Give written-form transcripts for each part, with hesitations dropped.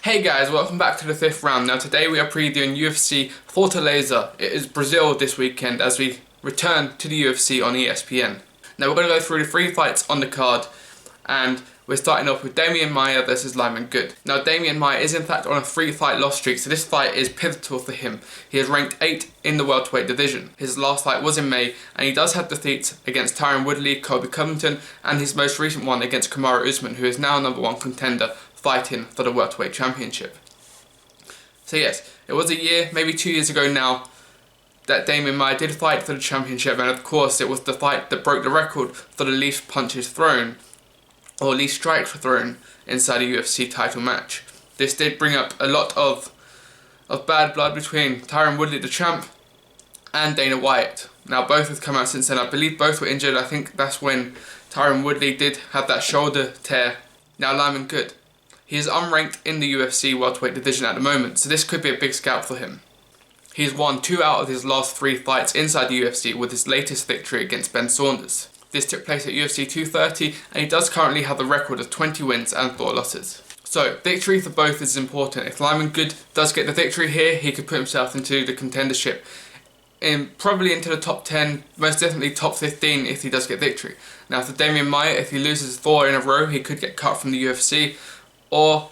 Hey guys, welcome back to the 5th round. Now today we are previewing UFC Fortaleza. It is Brazil this weekend as we return to the UFC on ESPN. Now we're going to go through the 3 fights on the card, and we're starting off with Demian Maia versus Lyman Good. Now Demian Maia is in fact on a 3-fight loss streak, so this fight is pivotal for him. He is ranked 8 in the welterweight division. His last fight was in May, and he does have defeats against Tyron Woodley, Colby Covington, and his most recent one against Kamaru Usman, who is now #1 contender, fighting for the welterweight championship. So yes, it was a year, maybe 2 years ago now, that Demian Maia did fight for the championship, and of course it was the fight that broke the record for the least punches thrown, or least strikes thrown, inside a UFC title match. This did bring up a lot of bad blood between Tyron Woodley, the champ, and Dana White. Now both have come out since then. I believe both were injured. I think that's when Tyron Woodley did have that shoulder tear. Now Lyman Good. He is unranked in the UFC welterweight division at the moment, so this could be a big scalp for him. He's won 2 out of his last 3 fights inside the UFC, with his latest victory against Ben Saunders. This took place at UFC 230, and he does currently have a record of 20 wins and 4 losses. So, victory for both is important. If Lyman Good does get the victory here, he could put himself into the contendership, probably into the top 10, most definitely top 15 if he does get victory. Now for Demian Maia, if he loses 4 in a row, he could get cut from the UFC, or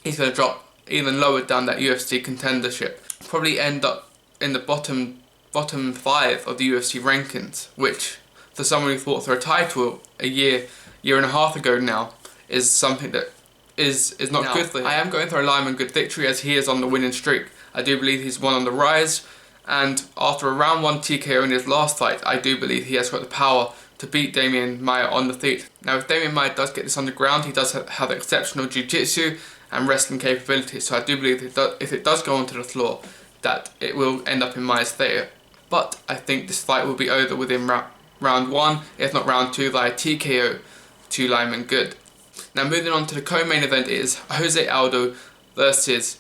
he's going to drop even lower down that UFC contendership. Probably end up in the bottom 5 of the UFC rankings, which for someone who fought for a title a year and a half ago now is something that is not good for him. I am going for a Lyman Good victory as he is on the winning streak. I do believe he's one on the rise, and after a round 1 TKO in his last fight, I do believe he has got the power to beat Demian Maia on the feet. Now if Demian Maia does get this on the ground, he does have exceptional jiu-jitsu and wrestling capabilities, so I do believe if it does go onto the floor, that it will end up in Maia's favour. But I think this fight will be over within round 1, if not round 2, via TKO to Lyman Good. Now moving on to the co-main event, it is Jose Aldo versus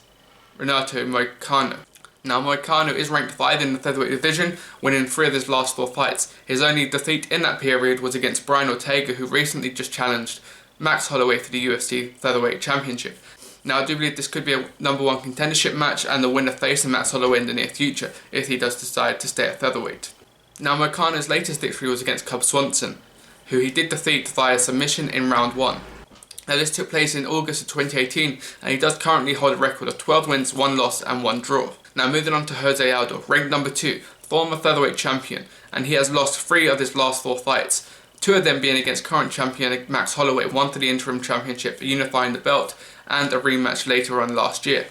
Renato Moicano. Now Moicano is ranked 5 in the featherweight division, winning 3 of his last 4 fights. His only defeat in that period was against Brian Ortega, who recently just challenged Max Holloway for the UFC featherweight championship. Now I do believe this could be a #1 contendership match, and the winner facing Max Holloway in the near future if he does decide to stay at featherweight. Now Moicano's latest victory was against Cub Swanson, who he did defeat via submission in round 1. Now this took place in August of 2018, and he does currently hold a record of 12 wins, 1 loss and 1 draw. Now moving on to Jose Aldo, ranked #2, former featherweight champion, and he has lost 3 of his last 4 fights, 2 of them being against current champion Max Holloway, 1 for the interim championship, unifying the belt, and a rematch later on last year.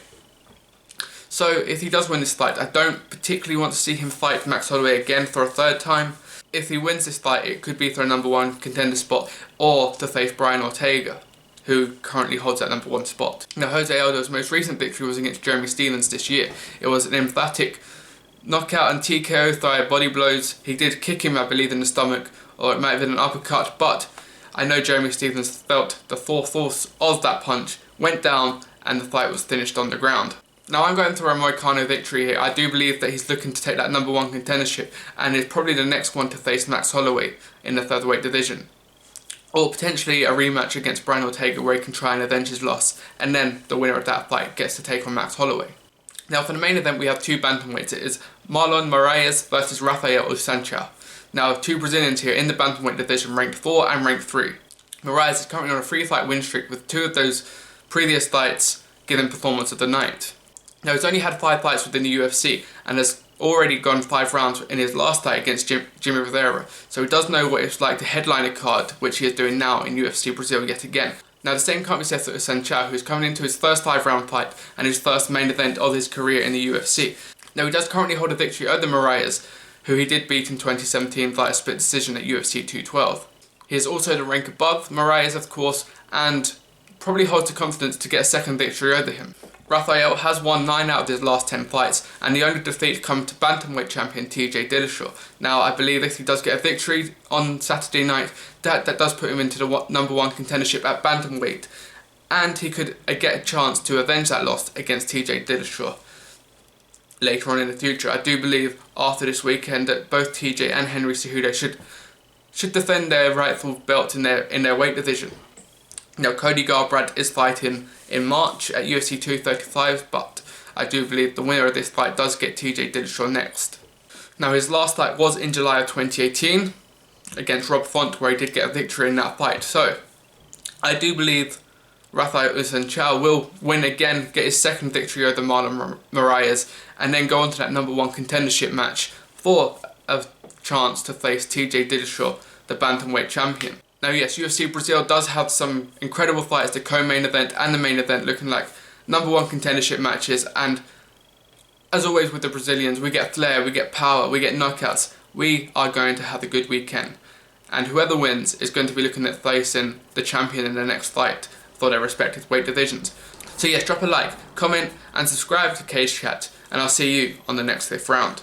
So if he does win this fight, I don't particularly want to see him fight Max Holloway again for a 3rd time. If he wins this fight, it could be for a #1 contender spot, or to face Brian Ortega, who currently holds that #1 spot. Now Jose Aldo's most recent victory was against Jeremy Stephens this year. It was an emphatic knockout and TKO via body blows. He did kick him, I believe, in the stomach, or it might have been an uppercut, but I know Jeremy Stephens felt the full force of that punch, went down, and the fight was finished on the ground. Now I'm going for a Moicano victory here. I do believe that he's looking to take that #1 contendership, and is probably the next one to face Max Holloway in the featherweight division. Or potentially a rematch against Brian Ortega where he can try and avenge his loss, and then the winner of that fight gets to take on Max Holloway. Now for the main event we have 2 bantamweights. It is Marlon Moraes versus Raphael Assuncao. Now 2 Brazilians here in the bantamweight division, ranked 4 and ranked 3. Moraes is currently on a 3-fight win streak, with 2 of those previous fights giving performance of the night. Now he's only had 5 fights within the UFC, and has already gone 5 rounds in his last fight against Jimmy Rivera, so he does know what it's like to headline a card, which he is doing now in UFC Brazil yet again. Now the same can't be said for Assuncao, who's coming into his first 5-round fight and his first main event of his career in the UFC. Now he does currently hold a victory over Moraes, who he did beat in 2017 via split decision at UFC 212. He is also the rank above Moraes, of course, and probably holds the confidence to get a 2nd victory over him. Raphael has won 9 out of his last 10 fights, and the only defeat come to bantamweight champion TJ Dillashaw. Now I believe if he does get a victory on Saturday night, that does put him into the #1 contendership at bantamweight, and he could get a chance to avenge that loss against TJ Dillashaw later on in the future. I do believe after this weekend that both TJ and Henry Cejudo should defend their rightful belt in their weight division. Now, Cody Garbrandt is fighting in March at UFC 235, but I do believe the winner of this fight does get TJ Dillashaw next. Now, his last fight was in July of 2018 against Rob Font, where he did get a victory in that fight. So, I do believe Raphael Assuncao will win again, get his second victory over Marlon Moraes, and then go on to that #1 contendership match for a chance to face TJ Dillashaw, the bantamweight champion. Now yes, UFC Brazil does have some incredible fights, the co-main event and the main event looking like #1 contendership matches, and as always with the Brazilians, we get flair, we get power, we get knockouts. We are going to have a good weekend, and whoever wins is going to be looking at facing the champion in the next fight for their respective weight divisions. So yes, drop a like, comment and subscribe to Cage Chat, and I'll see you on the next 5th round.